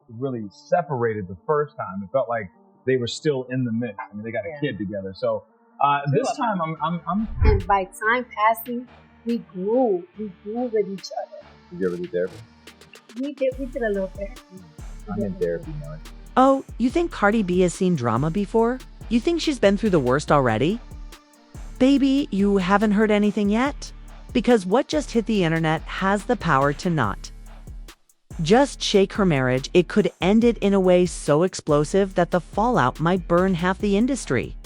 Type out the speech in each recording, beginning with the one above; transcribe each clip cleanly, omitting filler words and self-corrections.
really separated the first time. It felt like they were still in the mix. I mean, they got a kid together. So this time I'm. And by time passing, we grew with each other. Did you ever do therapy? We did a little therapy. I'm in therapy now. Oh, you think Cardi B has seen drama before? You think she's been through the worst already? Baby, you haven't heard anything yet? Because what just hit the internet has the power to not just shake her marriage, it could end it in a way so explosive that the fallout might burn half the industry.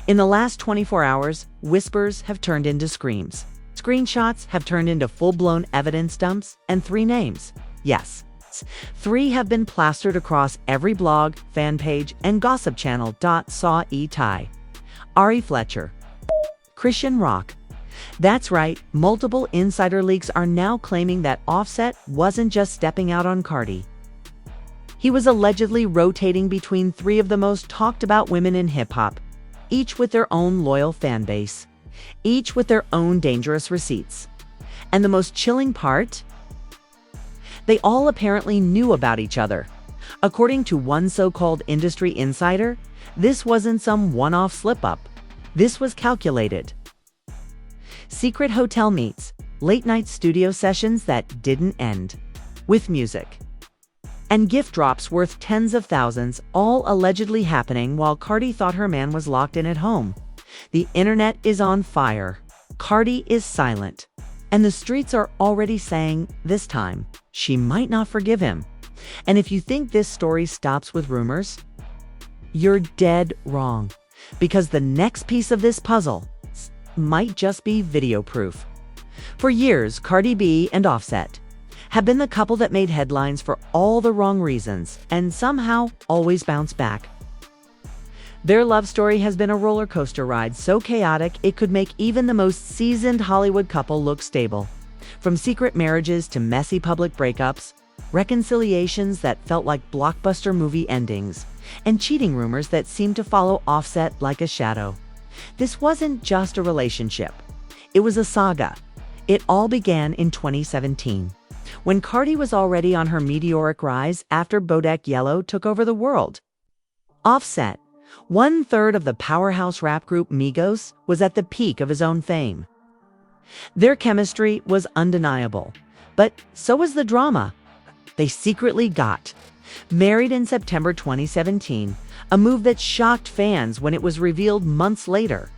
In the last 24 hours, whispers have turned into screams. Screenshots have turned into full-blown evidence dumps, and 3 names. Yes, 3 have been plastered across every blog, fan page, and gossip channel. Saweetie, Ari Fletcher, Chrisean Rock. That's right, multiple insider leaks are now claiming that Offset wasn't just stepping out on Cardi. He was allegedly rotating between 3 of the most talked about women in hip-hop, each with their own loyal fan base, each with their own dangerous receipts. And the most chilling part? They all apparently knew about each other. According to one so-called industry insider, this wasn't some one-off slip-up. This was calculated. Secret hotel meets, late-night studio sessions that didn't end, with music, and gift drops worth tens of thousands, all allegedly happening while Cardi thought her man was locked in at home. The internet is on fire. Cardi is silent. And the streets are already saying, this time, she might not forgive him. And if you think this story stops with rumors, you're dead wrong. Because the next piece of this puzzle might just be video proof. For years, Cardi B and Offset have been the couple that made headlines for all the wrong reasons and somehow always bounce back. Their love story has been a roller coaster ride so chaotic it could make even the most seasoned Hollywood couple look stable. From secret marriages to messy public breakups, reconciliations that felt like blockbuster movie endings, and cheating rumors that seemed to follow Offset like a shadow. This wasn't just a relationship. It was a saga. It all began in 2017, when Cardi was already on her meteoric rise after Bodak Yellow took over the world. Offset, 1/3 of the powerhouse rap group Migos, was at the peak of his own fame. Their chemistry was undeniable, but so was the drama. They secretly got married in September 2017, a move that shocked fans when it was revealed months later.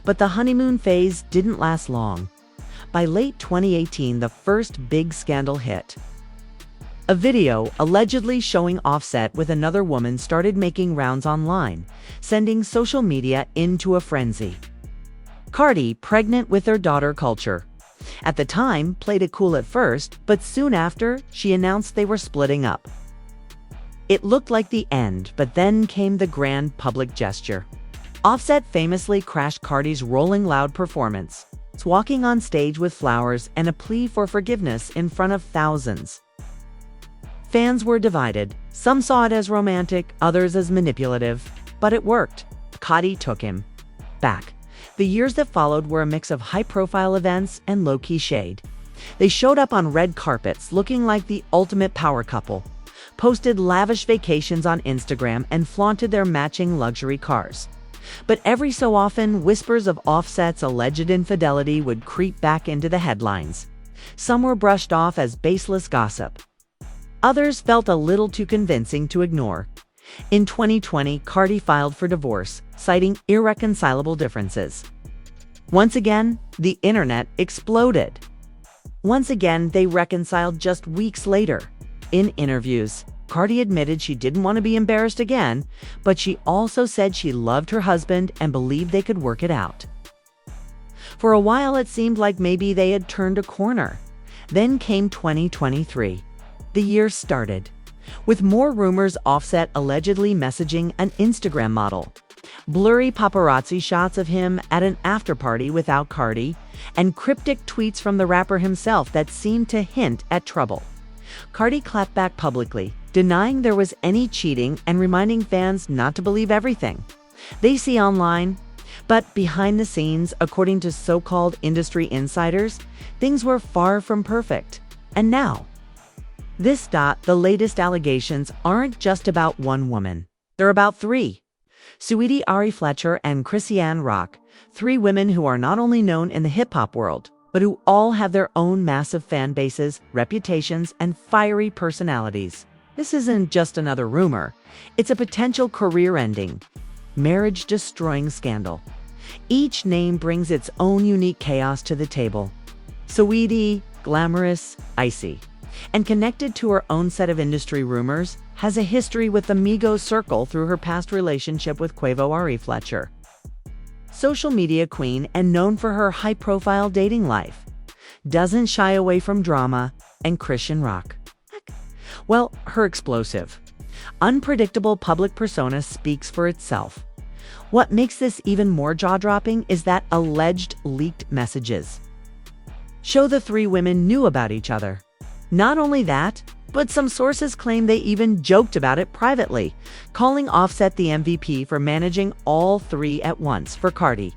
But the honeymoon phase didn't last long. By late 2018, the first big scandal hit. A video allegedly showing Offset with another woman started making rounds online, sending social media into a frenzy. Cardi, pregnant with their daughter Culture, at the time played it cool at first, but soon after, she announced they were splitting up. It looked like the end, but then came the grand public gesture. Offset famously crashed Cardi's Rolling Loud performance, walking on stage with flowers and a plea for forgiveness in front of thousands. Fans were divided. Some saw it as romantic, others as manipulative, but it worked. Cardi took him back. The years that followed were a mix of high-profile events and low-key shade. They showed up on red carpets looking like the ultimate power couple, posted lavish vacations on Instagram, and flaunted their matching luxury cars. But every so often, whispers of Offset's alleged infidelity would creep back into the headlines. Some were brushed off as baseless gossip. Others felt a little too convincing to ignore. In 2020, Cardi filed for divorce, citing irreconcilable differences. Once again, the internet exploded. Once again, they reconciled just weeks later. In interviews, Cardi admitted she didn't want to be embarrassed again, but she also said she loved her husband and believed they could work it out. For a while, it seemed like maybe they had turned a corner. Then came 2023. The year started with more rumors, Offset allegedly messaging an Instagram model, blurry paparazzi shots of him at an after-party without Cardi, and cryptic tweets from the rapper himself that seemed to hint at trouble. Cardi clapped back publicly, denying there was any cheating and reminding fans not to believe everything they see online. But behind the scenes, according to so-called industry insiders, things were far from perfect. And now, The latest allegations aren't just about one woman. They're about three. Saweetie, Ari Fletcher, and Chrisean Rock. Three women who are not only known in the hip-hop world, but who all have their own massive fan bases, reputations, and fiery personalities. This isn't just another rumor. It's a potential career-ending, marriage-destroying scandal. Each name brings its own unique chaos to the table. Saweetie, glamorous, icy, and connected to her own set of industry rumors, has a history with the Migos circle through her past relationship with Quavo Ari Fletcher. Social media queen and known for her high-profile dating life. Doesn't shy away from drama, and Chrisean Rock. Well, her explosive, unpredictable public persona speaks for itself. What makes this even more jaw-dropping is that alleged leaked messages show the three women knew about each other. Not only that, but some sources claim they even joked about it privately, calling Offset the MVP for managing all three at once for Cardi.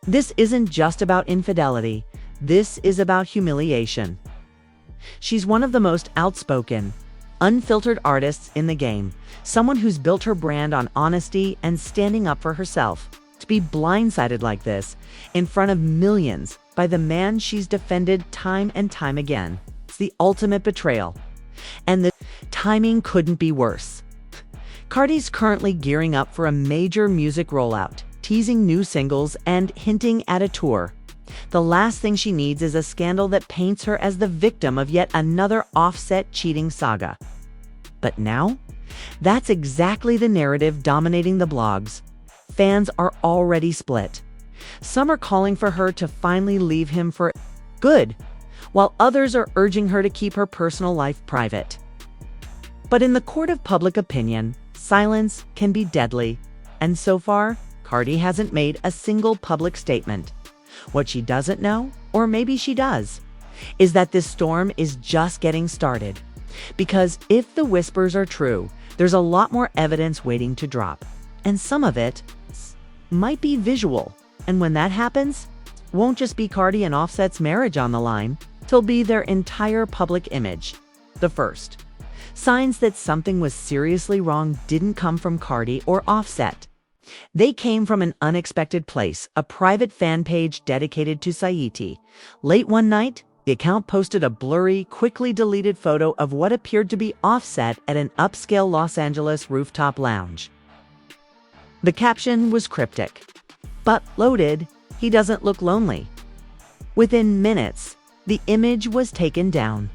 This isn't just about infidelity, this is about humiliation. She's one of the most outspoken, unfiltered artists in the game, someone who's built her brand on honesty and standing up for herself. To be blindsided like this, in front of millions, by the man she's defended time and time again, it's the ultimate betrayal. And the timing couldn't be worse. Cardi's currently gearing up for a major music rollout, teasing new singles and hinting at a tour. The last thing she needs is a scandal that paints her as the victim of yet another Offset cheating saga. But now, that's exactly the narrative dominating the blogs. Fans are already split. Some are calling for her to finally leave him for good, while others are urging her to keep her personal life private. But in the court of public opinion, silence can be deadly, and so far, Cardi hasn't made a single public statement. What she doesn't know, or maybe she does, is that this storm is just getting started. Because if the whispers are true, there's a lot more evidence waiting to drop. And some of it might be visual. And when that happens, won't just be Cardi and Offset's marriage on the line, it'll be their entire public image. The first signs that something was seriously wrong didn't come from Cardi or Offset. They came from an unexpected place, a private fan page dedicated to Saweetie. Late one night, the account posted a blurry, quickly deleted photo of what appeared to be Offset at an upscale Los Angeles rooftop lounge. The caption was cryptic, but loaded, "He doesn't look lonely." Within minutes, the image was taken down.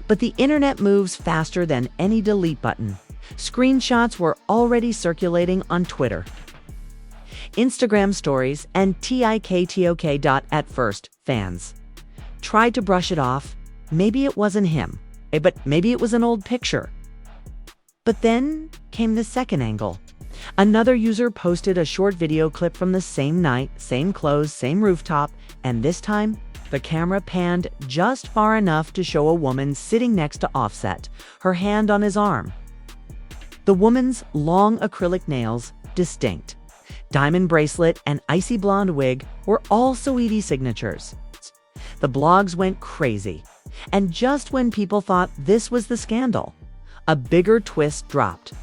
But the internet moves faster than any delete button. Screenshots were already circulating on Twitter, Instagram stories, and TikTok. At first, fans tried to brush it off. Maybe it wasn't him, but maybe it was an old picture. But then came the second angle. Another user posted a short video clip from the same night, same clothes, same rooftop, and this time, the camera panned just far enough to show a woman sitting next to Offset, her hand on his arm. The woman's long acrylic nails, distinct, diamond bracelet, and icy blonde wig were all Saweetie signatures. The blogs went crazy. And just when people thought this was the scandal, a bigger twist dropped.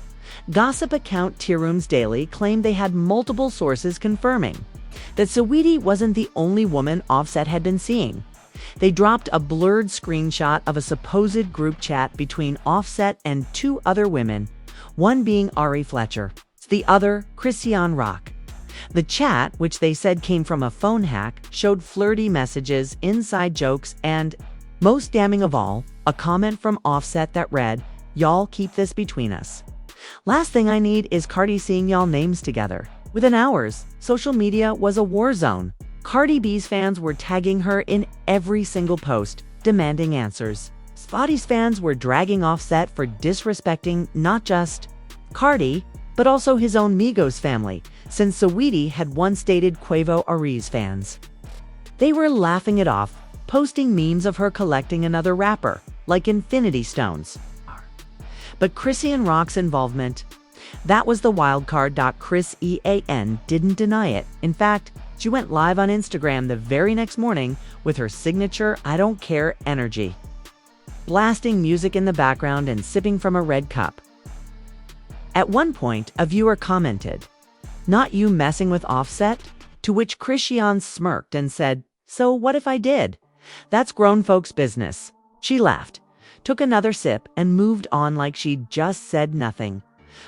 Gossip account Tea Rooms Daily claimed they had multiple sources confirming that Saweetie wasn't the only woman Offset had been seeing. They dropped a blurred screenshot of a supposed group chat between Offset and two other women, one being Ari Fletcher, the other Chrisean Rock. The chat, which they said came from a phone hack, showed flirty messages, inside jokes, and, most damning of all, a comment from Offset that read, "Y'all keep this between us. Last thing I need is Cardi seeing y'all names together." Within hours, social media was a war zone. Cardi B's fans were tagging her in every single post, demanding answers. Saweetie's fans were dragging Offset for disrespecting not just Cardi, but also his own Migos family, since Saweetie had once dated Quavo Ari's fans. They were laughing it off, posting memes of her collecting another rapper, like Infinity Stones. But Chrisean Rock's involvement, that was the wild card. Chrisean didn't deny it. In fact, she went live on Instagram the very next morning with her signature "I don't care" energy. blasting music in the background and sipping from a red cup. At one point, a viewer commented, "Not you messing with Offset?" To which Chrisean smirked and said, "So what if I did? That's grown folks' business." She laughed, took another sip, and moved on like she'd just said nothing.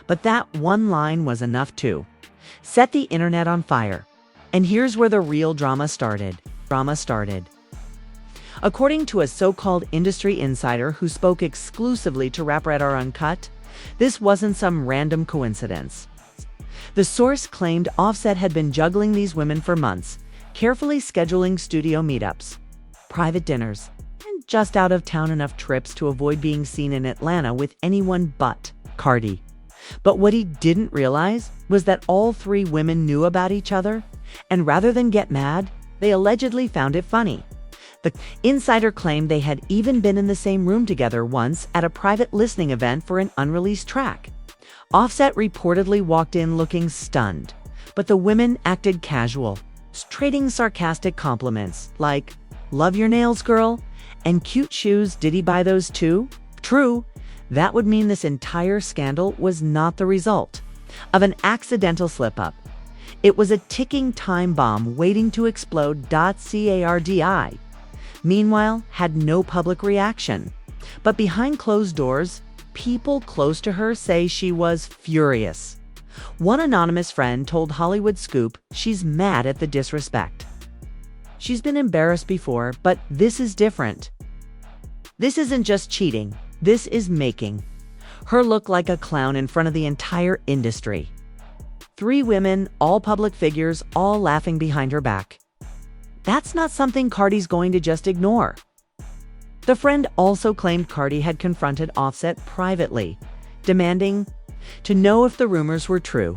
But that one line was enough to set the internet on fire. And here's where the real drama started. According to a so-called industry insider who spoke exclusively to Rap Radar Uncut, this wasn't some random coincidence. The source claimed Offset had been juggling these women for months, carefully scheduling studio meetups, private dinners, and just out of town enough trips to avoid being seen in Atlanta with anyone but Cardi. But what he didn't realize was that all three women knew about each other, and rather than get mad, they allegedly found it funny. The insider claimed they had even been in the same room together once at a private listening event for an unreleased track. Offset reportedly walked in looking stunned, but the women acted casual, trading sarcastic compliments like, "Love your nails, girl," and "Cute shoes, did he buy those too?" True, that would mean this entire scandal was not the result of an accidental slip-up. It was a ticking time bomb waiting to explode. Cardi, meanwhile, had no public reaction. But behind closed doors, people close to her say she was furious. One anonymous friend told Hollywood Scoop she's mad at the disrespect. She's been embarrassed before, but this is different. This isn't just cheating, this is making her look like a clown in front of the entire industry. Three women, all public figures, all laughing behind her back. That's not something Cardi's going to just ignore. The friend also claimed Cardi had confronted Offset privately, demanding to know if the rumors were true.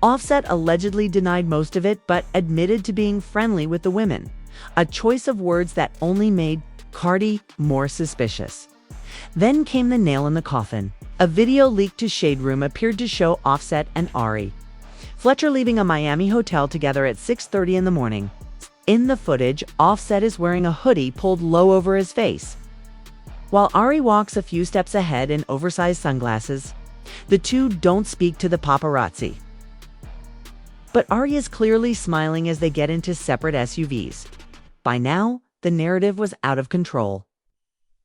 Offset allegedly denied most of it, but admitted to being friendly with the women, a choice of words that only made Cardi more suspicious. Then came the nail in the coffin. A video leaked to Shade Room appeared to show Offset and Ari Fletcher leaving a Miami hotel together at 6:30 in the morning. In the footage, Offset is wearing a hoodie pulled low over his face, while Ari walks a few steps ahead in oversized sunglasses. The two don't speak to the paparazzi, but Ari is clearly smiling as they get into separate SUVs. By now, the narrative was out of control.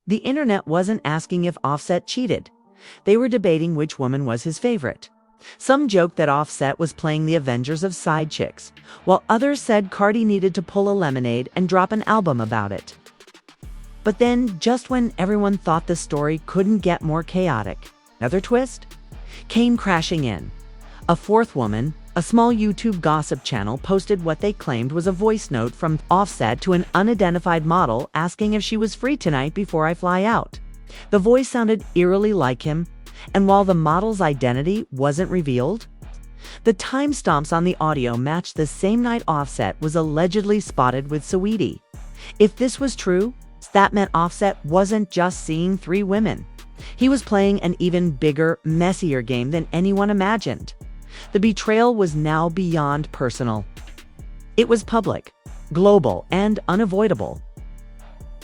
The internet wasn't asking if Offset cheated. They were debating which woman was his favorite. Some joked that Offset was playing the Avengers of side chicks, while others said Cardi needed to pull a lemonade and drop an album about it. But then, just when everyone thought the story couldn't get more chaotic, another twist came crashing in. A fourth woman, a small YouTube gossip channel, posted what they claimed was a voice note from Offset to an unidentified model asking if she was free tonight before I fly out. The voice sounded eerily like him, and while the model's identity wasn't revealed, the timestamps on the audio matched the same night Offset was allegedly spotted with Saweetie. If this was true, that meant Offset wasn't just seeing three women. He was playing an even bigger, messier game than anyone imagined. The betrayal was now beyond personal. It was public, global, and unavoidable.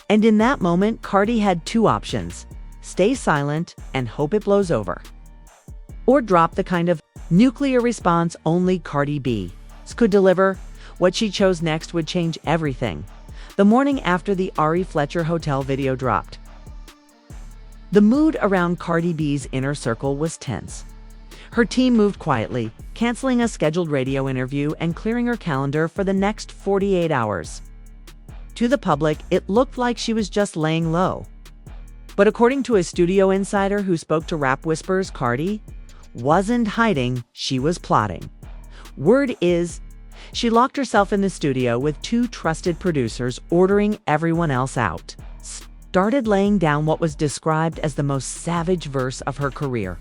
And in that moment, Cardi had two options: stay silent and hope it blows over, or drop the kind of nuclear response only Cardi B could deliver. What she chose next would change everything. The morning after the Ari Fletcher hotel video dropped, the mood around Cardi B's inner circle was tense. Her team moved quietly, canceling a scheduled radio interview and clearing her calendar for the next 48 hours. To the public, it looked like she was just laying low. But according to a studio insider who spoke to Rap Whisper's, Cardi wasn't hiding, she was plotting. Word is, she locked herself in the studio with two trusted producers, ordering everyone else out. Started laying down what was described as the most savage verse of her career.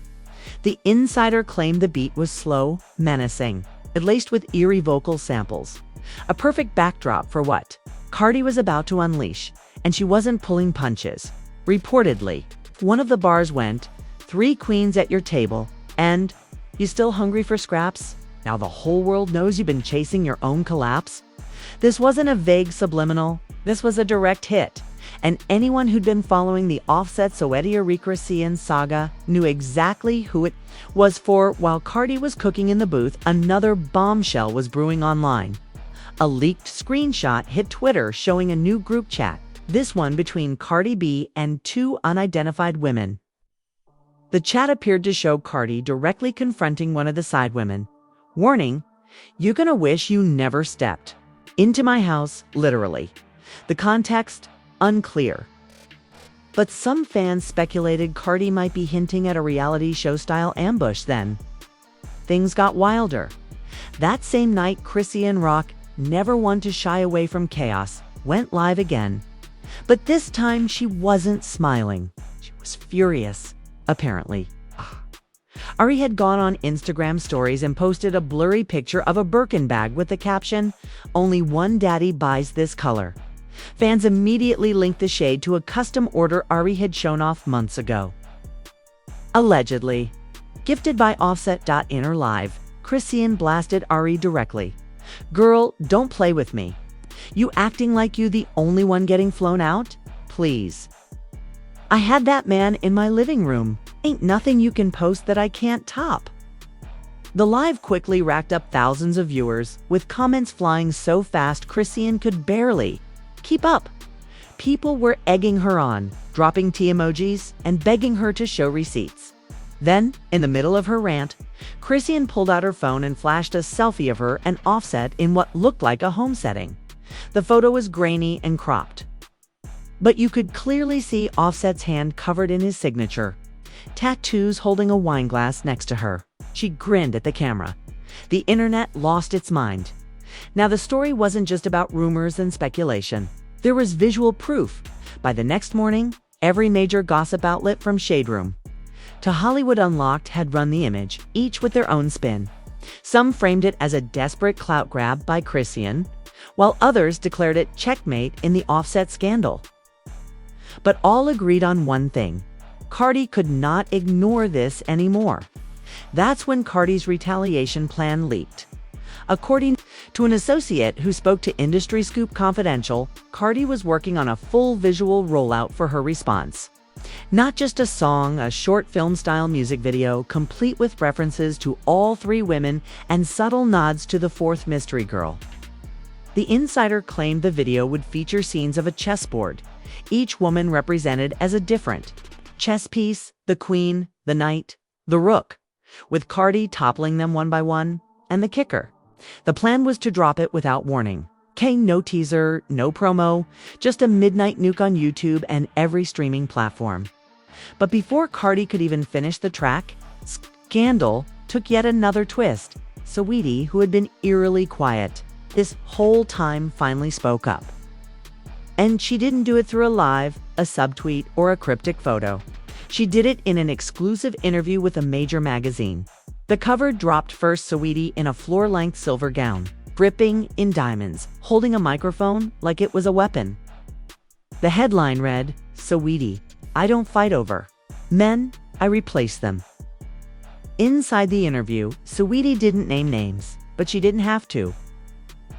The insider claimed the beat was slow, menacing, laced with eerie vocal samples. A perfect backdrop for what Cardi was about to unleash, and she wasn't pulling punches. Reportedly, one of the bars went, "3 queens at your table, and you still hungry for scraps? Now the whole world knows you've been chasing your own collapse." This wasn't a vague subliminal, this was a direct hit. And anyone who'd been following the Offset Saweetie Ari Chrisean saga knew exactly who it was for. While Cardi was cooking in the booth, another bombshell was brewing online. A leaked screenshot hit Twitter showing a new group chat, this one between Cardi B and two unidentified women. The chat appeared to show Cardi directly confronting one of the side women. Warning, you're gonna wish you never stepped into my house, literally. The context, unclear. But some fans speculated Cardi might be hinting at a reality show-style ambush then. Things got wilder. That same night, Chrisean Rock, never one to shy away from chaos, went live again. But this time she wasn't smiling. She was furious, apparently. Ari had gone on Instagram stories and posted a blurry picture of a Birkin bag with the caption, "Only one daddy buys this color." Fans immediately linked the shade to a custom order Ari had shown off months ago. Allegedly. Gifted by Offset.Inner Live, Chrisean blasted Ari directly. "Girl, don't play with me. You acting like you the only one getting flown out? Please. I had that man in my living room. Ain't nothing you can post that I can't top." The live quickly racked up thousands of viewers, with comments flying so fast Chrisean could barely keep up. People were egging her on, dropping tea emojis, and begging her to show receipts. Then, in the middle of her rant, Chrisean pulled out her phone and flashed a selfie of her and Offset in what looked like a home setting. The photo was grainy and cropped, but you could clearly see Offset's hand covered in his signature. Tattoos holding a wine glass next to her. She grinned at the camera. The internet lost its mind. Now the story wasn't just about rumors and speculation. There was visual proof. By the next morning, every major gossip outlet from Shade Room to Hollywood Unlocked had run the image, each with their own spin. Some framed it as a desperate clout grab by Chrisean, while others declared it checkmate in the Offset scandal. But all agreed on one thing. Cardi could not ignore this anymore. That's when Cardi's retaliation plan leaked. According to an associate who spoke to Industry Scoop Confidential, Cardi was working on a full visual rollout for her response. Not just a song, a short film-style music video, complete with references to all three women and subtle nods to the fourth mystery girl. The insider claimed the video would feature scenes of a chessboard, each woman represented as a different chess piece: the queen, the knight, the rook, with Cardi toppling them one by one, and the kicker. The plan was to drop it without warning. No teaser, no promo, just a midnight nuke on YouTube and every streaming platform. But before Cardi could even finish the track, scandal took yet another twist. Saweetie, who had been eerily quiet this whole time, finally spoke up. And she didn't do it through a live, a subtweet, or a cryptic photo. She did it in an exclusive interview with a major magazine. The cover dropped first Saweetie in a floor-length silver gown, dripping in diamonds, holding a microphone like it was a weapon. The headline read, "Saweetie, I don't fight over men, I replace them." Inside the interview, Saweetie didn't name names, but she didn't have to.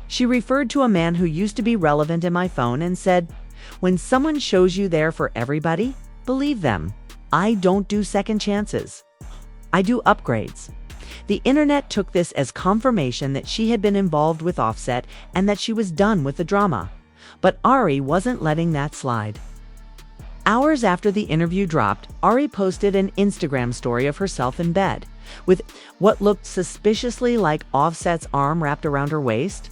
She referred to a man who used to be relevant in my phone and said, "When someone shows you there for everybody, believe them. I don't do second chances. I do upgrades." The internet took this as confirmation that she had been involved with Offset and that she was done with the drama. But Ari wasn't letting that slide. Hours after the interview dropped, Ari posted an Instagram story of herself in bed, with what looked suspiciously like Offset's arm wrapped around her waist.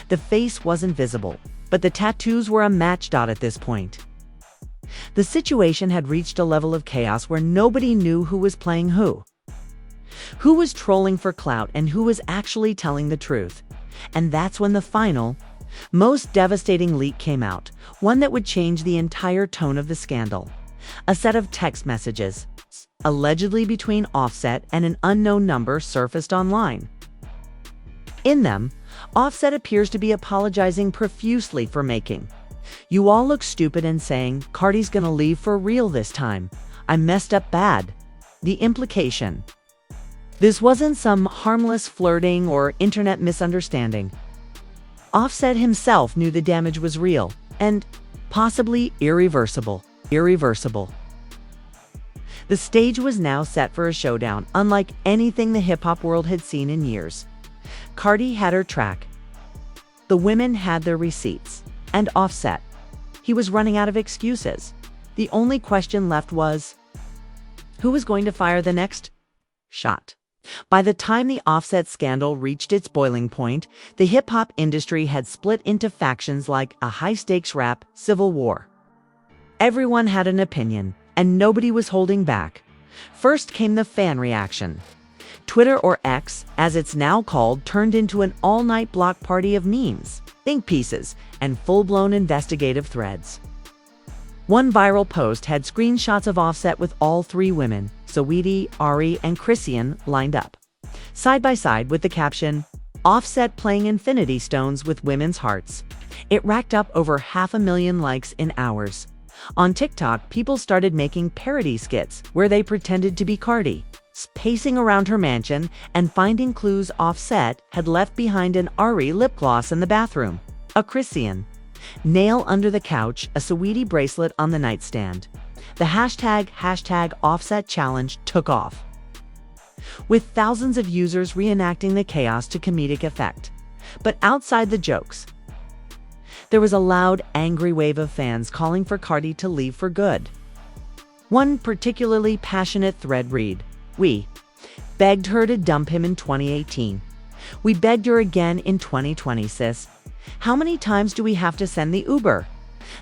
The face wasn't visible, but the tattoos were a match dot at this point. The situation had reached a level of chaos where nobody knew who was playing who was trolling for clout, and who was actually telling the truth. And that's when the final, most devastating leak came out, one that would change the entire tone of the scandal. A set of text messages, allegedly between Offset and an unknown number, surfaced online. In them, Offset appears to be apologizing profusely for making "You all look stupid," and saying, "Cardi's gonna leave for real this time. I messed up bad." The implication: this wasn't some harmless flirting or internet misunderstanding. Offset himself knew the damage was real, and Possibly irreversible. Irreversible. The stage was now set for a showdown unlike anything the hip-hop world had seen in years. Cardi had her track. The women had their receipts. And Offset. He was running out of excuses. The only question left was, who was going to fire the next shot? By the time the Offset scandal reached its boiling point, the hip-hop industry had split into factions like a high-stakes rap civil war. Everyone had an opinion, and nobody was holding back. First came the fan reaction. Twitter, or X, as it's now called, turned into an all-night block party of memes, think pieces, and full-blown investigative threads. One viral post had screenshots of Offset with all three women, Saweetie, Ari, and Chrisean, lined up, side by side with the caption, "Offset playing Infinity Stones with women's hearts." It racked up over 500,000 likes in hours. On TikTok, people started making parody skits where they pretended to be Cardi, pacing around her mansion and finding clues Offset had left behind an Ari lip gloss in the bathroom, a Chrisean nail under the couch, a Saweetie bracelet on the nightstand. The hashtag Offset challenge took off, with thousands of users reenacting the chaos to comedic effect. But outside the jokes, there was a loud, angry wave of fans calling for Cardi to leave for good. One particularly passionate thread read, "We begged her to dump him in 2018. We begged her again in 2020, sis. How many times do we have to send the Uber?"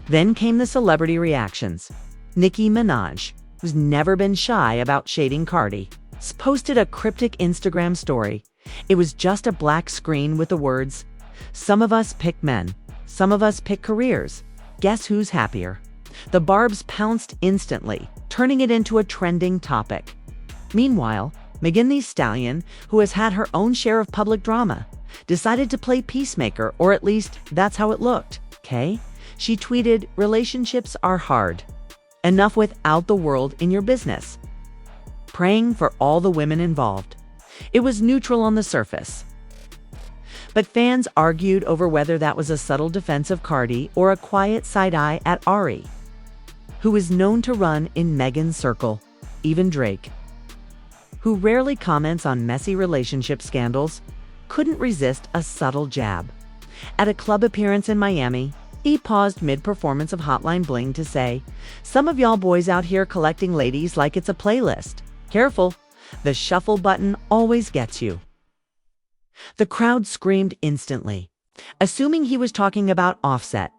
Then came the celebrity reactions. Nicki Minaj, who's never been shy about shading Cardi, posted a cryptic Instagram story. It was just a black screen with the words, "Some of us pick men. Some of us pick careers. Guess who's happier?" The Barbs pounced instantly, turning it into a trending topic. Meanwhile, Megan Thee Stallion, who has had her own share of public drama, decided to play peacemaker, or at least that's how it looked, okay? She tweeted, "Relationships are hard. Enough with out the world in your business." Praying for all the women involved. It was neutral on the surface. But fans argued over whether that was a subtle defense of Cardi or a quiet side-eye at Ari, who is known to run in Megan's circle. Even Drake, who rarely comments on messy relationship scandals, couldn't resist a subtle jab. At a club appearance in Miami, he paused mid-performance of Hotline Bling to say, "Some of y'all boys out here collecting ladies like it's a playlist. Careful, the shuffle button always gets you." The crowd screamed instantly, assuming he was talking about Offset.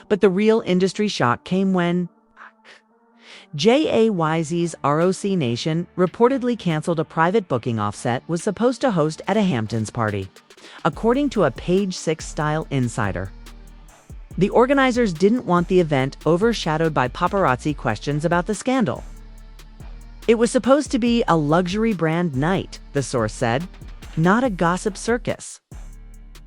But the real industry shock came when JAYZ's ROC Nation reportedly canceled a private booking Offset was supposed to host at a Hamptons party, according to a Page Six-style insider. The organizers didn't want the event overshadowed by paparazzi questions about the scandal. It was supposed to be a luxury brand night, the source said, not a gossip circus.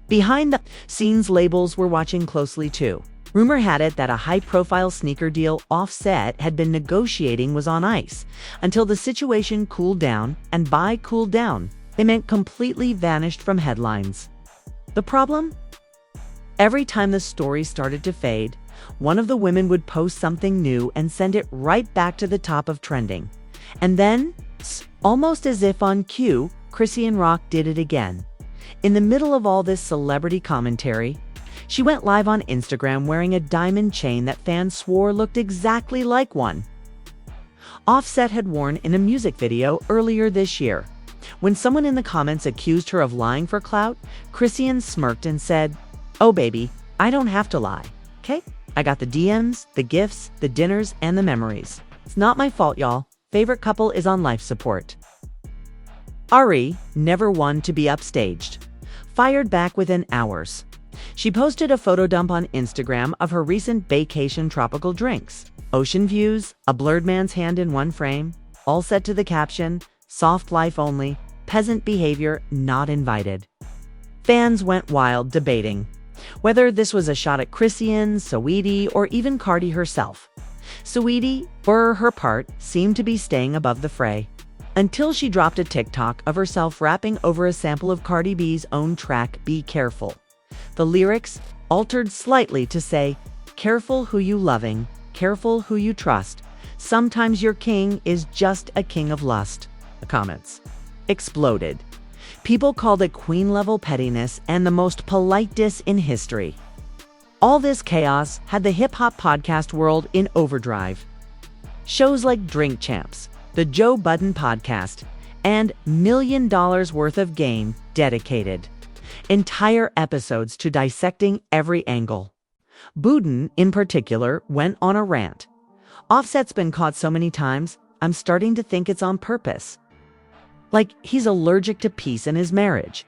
Behind the scenes, labels were watching closely too. Rumor had it that a high-profile sneaker deal Offset had been negotiating was on ice until the situation cooled down, and by cooled down, they meant completely vanished from headlines. The problem? Every time the story started to fade, one of the women would post something new and send it right back to the top of trending. And then, almost as if on cue, Chrisean Rock did it again. In the middle of all this celebrity commentary, she went live on Instagram wearing a diamond chain that fans swore looked exactly like one Offset had worn in a music video earlier this year. When someone in the comments accused her of lying for clout, Chrisean smirked and said, "Oh baby, I don't have to lie, okay? I got the DMs, the gifts, the dinners, and the memories. It's not my fault, y'all. Favorite couple is on life support." Ari, never one to be upstaged, fired back within hours. She posted a photo dump on Instagram of her recent vacation tropical drinks, ocean views, a blurred man's hand in one frame, all set to the caption, "Soft life only, peasant behavior not invited." Fans went wild debating whether this was a shot at Chrisean, Saweetie, or even Cardi herself. Saweetie, for her part, seemed to be staying above the fray, until she dropped a TikTok of herself rapping over a sample of Cardi B's own track, "Be Careful." The lyrics, altered slightly to say, Careful who you loving, careful who you trust. Sometimes your king is just a king of lust. The comments exploded. People called it queen-level pettiness and the most polite diss in history. All this chaos had the hip-hop podcast world in overdrive. Shows like Drink Champs, the Joe Budden podcast, and $1 million worth of game dedicated entire episodes to dissecting every angle. Budden, in particular, went on a rant. Offset's been caught so many times, I'm starting to think it's on purpose. Like he's allergic to peace in his marriage.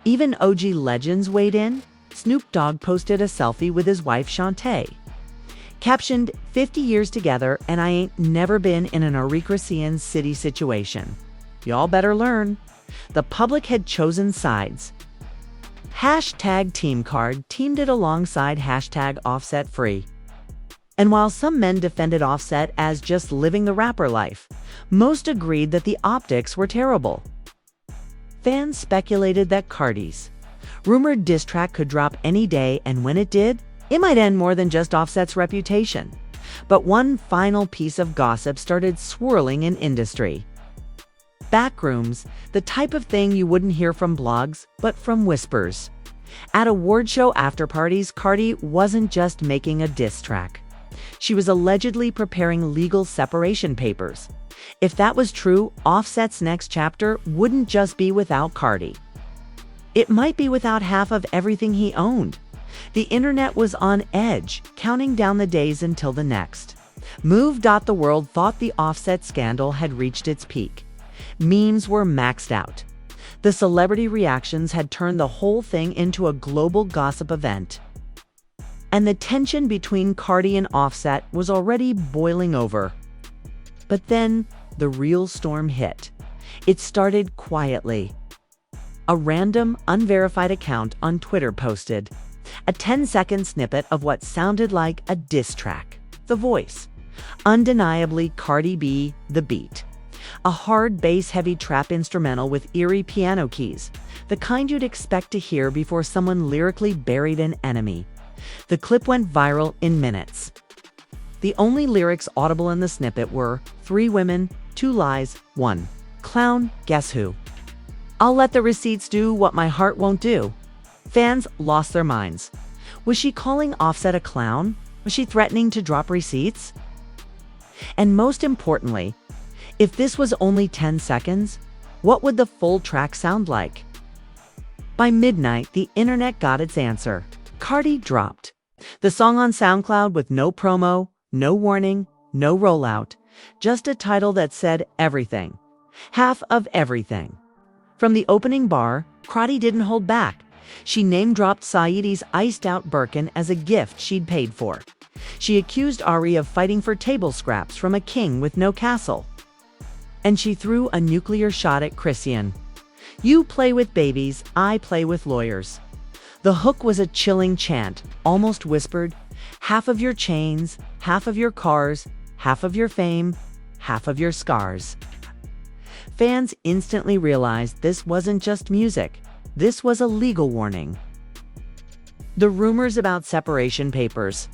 Even OG legends weighed in. Snoop Dogg posted a selfie with his wife Shantae. Captioned, 50 years together and I ain't never been in an Ari Chrisean city situation. Y'all better learn. The public had chosen sides. Hashtag Team Card teamed it alongside hashtag Offset Free. And while some men defended Offset as just living the rapper life, most agreed that the optics were terrible. Fans speculated that Cardi's rumored diss track could drop any day, and when it did, it might end more than just Offset's reputation. But one final piece of gossip started swirling in industry. Backrooms, the type of thing you wouldn't hear from blogs, but from whispers. At award show after-parties, Cardi wasn't just making a diss track. She was allegedly preparing legal separation papers. If that was true, Offset's next chapter wouldn't just be without Cardi. It might be without half of everything he owned. The internet was on edge, counting down the days until the next. Move.the World thought the Offset scandal had reached its peak. Memes were maxed out. The celebrity reactions had turned the whole thing into a global gossip event. And the tension between Cardi and Offset was already boiling over. But then, the real storm hit. It started quietly. A random, unverified account on Twitter posted a 10-second snippet of what sounded like a diss track. The voice. Undeniably Cardi B, the beat. A hard bass-heavy trap instrumental with eerie piano keys, the kind you'd expect to hear before someone lyrically buried an enemy. The clip went viral in minutes. The only lyrics audible in the snippet were 3 women, 2 lies, 1 clown, guess who? I'll let the receipts do what my heart won't do. Fans lost their minds. Was she calling Offset a clown? Was she threatening to drop receipts? And most importantly, if this was only 10 seconds, what would the full track sound like? By midnight, the internet got its answer. Cardi dropped the song on SoundCloud with no promo, no warning, no rollout, just a title that said everything. Half of everything. From the opening bar, Cardi didn't hold back. She name-dropped Saweetie's iced-out Birkin as a gift she'd paid for. She accused Ari of fighting for table scraps from a king with no castle. And she threw a nuclear shot at Chrisean. You play with babies, I play with lawyers. The hook was a chilling chant, almost whispered, half of your chains, half of your cars, half of your fame, half of your scars. Fans instantly realized this wasn't just music. This was a legal warning. The rumors about separation papers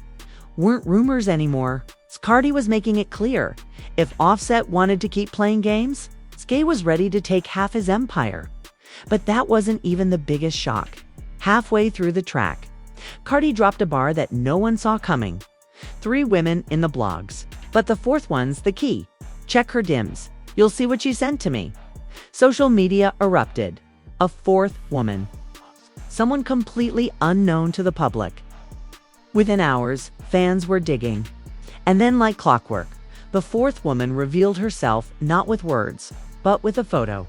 weren't rumors anymore. Cardi was making it clear. If Offset wanted to keep playing games, Skay was ready to take half his empire. But that wasn't even the biggest shock. Halfway through the track, Cardi dropped a bar that no one saw coming. 3 women in the blogs. But the 4th one's the key. Check her DMs. You'll see what she sent to me. Social media erupted. A 4th woman. Someone completely unknown to the public. Within hours, fans were digging. And then, like clockwork, the 4th woman revealed herself not with words, but with a photo.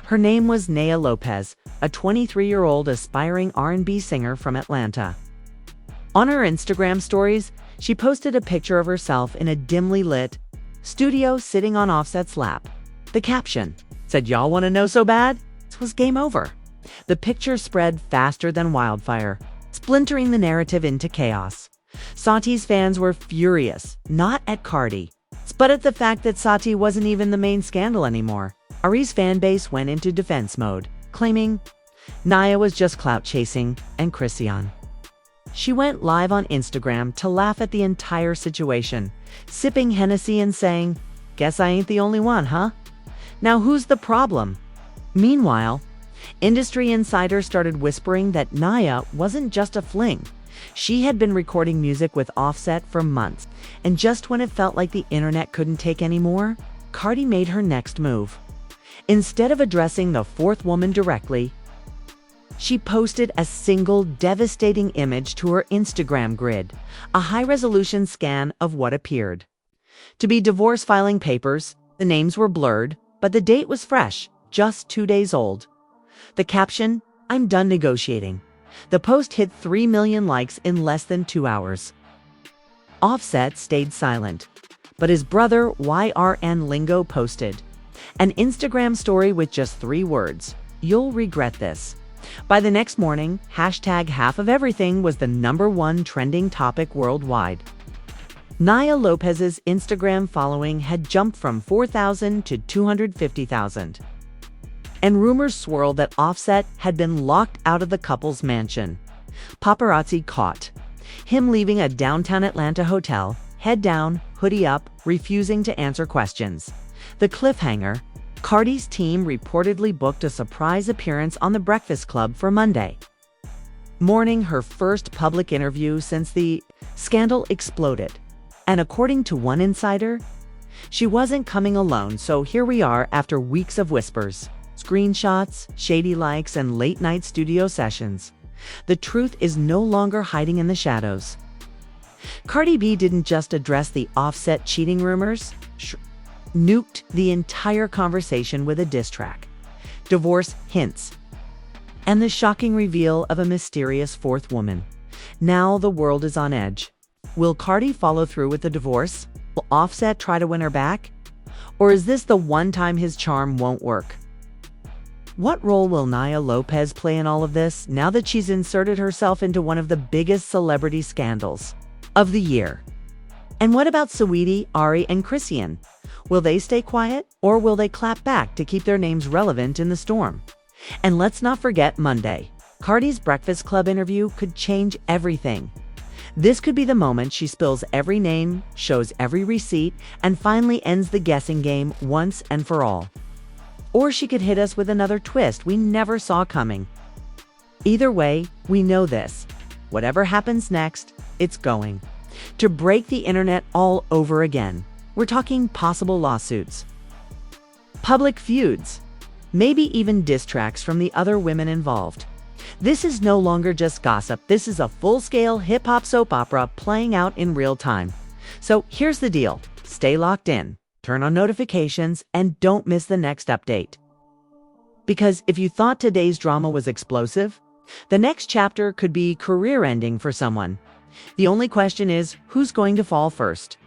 Her name was Naya Lopez, a 23-year-old aspiring R&B singer from Atlanta. On her Instagram stories, she posted a picture of herself in a dimly lit studio sitting on Offset's lap. The caption said, "Y'all want to know so bad?" It was game over. The picture spread faster than wildfire, splintering the narrative into chaos. Saweetie's fans were furious, not at Cardi, but at the fact that Saweetie wasn't even the main scandal anymore. Ari's fan base went into defense mode, claiming Naya was just clout chasing and Chrisean She went live on Instagram to laugh at the entire situation, sipping Hennessy and saying, "Guess I ain't the only one, huh? Now who's the problem?" Meanwhile, industry insiders started whispering that Naya wasn't just a fling. She had been recording music with Offset for months, and just when it felt like the internet couldn't take any more, Cardi made her next move. Instead of addressing the fourth woman directly, she posted a single devastating image to her Instagram grid, a high-resolution scan of what appeared to be divorce filing papers. The names were blurred, but the date was fresh, just 2 days old. The caption, "I'm done negotiating." The post hit 3 million likes in less than 2 hours. Offset stayed silent, but his brother YRN Lingo posted an Instagram story with just 3 words, "You'll regret this." By the next morning, hashtag half of everything was the #1 trending topic worldwide. Naya Lopez's Instagram following had jumped from 4,000 to 250,000. And rumors swirled that Offset had been locked out of the couple's mansion. Paparazzi caught him leaving a downtown Atlanta hotel, head down, hoodie up, refusing to answer questions. The cliffhanger, Cardi's team reportedly booked a surprise appearance on The Breakfast Club for Monday morning, her first public interview since the scandal exploded. And according to one insider, she wasn't coming alone, so here we are after weeks of whispers, screenshots, shady likes, and late-night studio sessions. The truth is no longer hiding in the shadows. Cardi B didn't just address the Offset cheating rumors, nuked the entire conversation with a diss track, divorce hints, and the shocking reveal of a mysterious fourth woman. Now the world is on edge. Will Cardi follow through with the divorce? Will Offset try to win her back? Or is this the one time his charm won't work? What role will Naya Lopez play in all of this now that she's inserted herself into one of the biggest celebrity scandals of the year? And what about Saweetie, Ari, and Chrisean? Will they stay quiet, or will they clap back to keep their names relevant in the storm? And let's not forget Monday. Cardi's Breakfast Club interview could change everything. This could be the moment she spills every name, shows every receipt, and finally ends the guessing game once and for all. Or she could hit us with another twist we never saw coming. Either way, we know this. Whatever happens next, it's going to break the internet all over again. We're talking possible lawsuits, public feuds, maybe even diss tracks from the other women involved. This is no longer just gossip. This is a full-scale hip-hop soap opera playing out in real time. So here's the deal. Stay locked in, turn on notifications, and don't miss the next update. Because if you thought today's drama was explosive, the next chapter could be career-ending for someone. The only question is, who's going to fall first?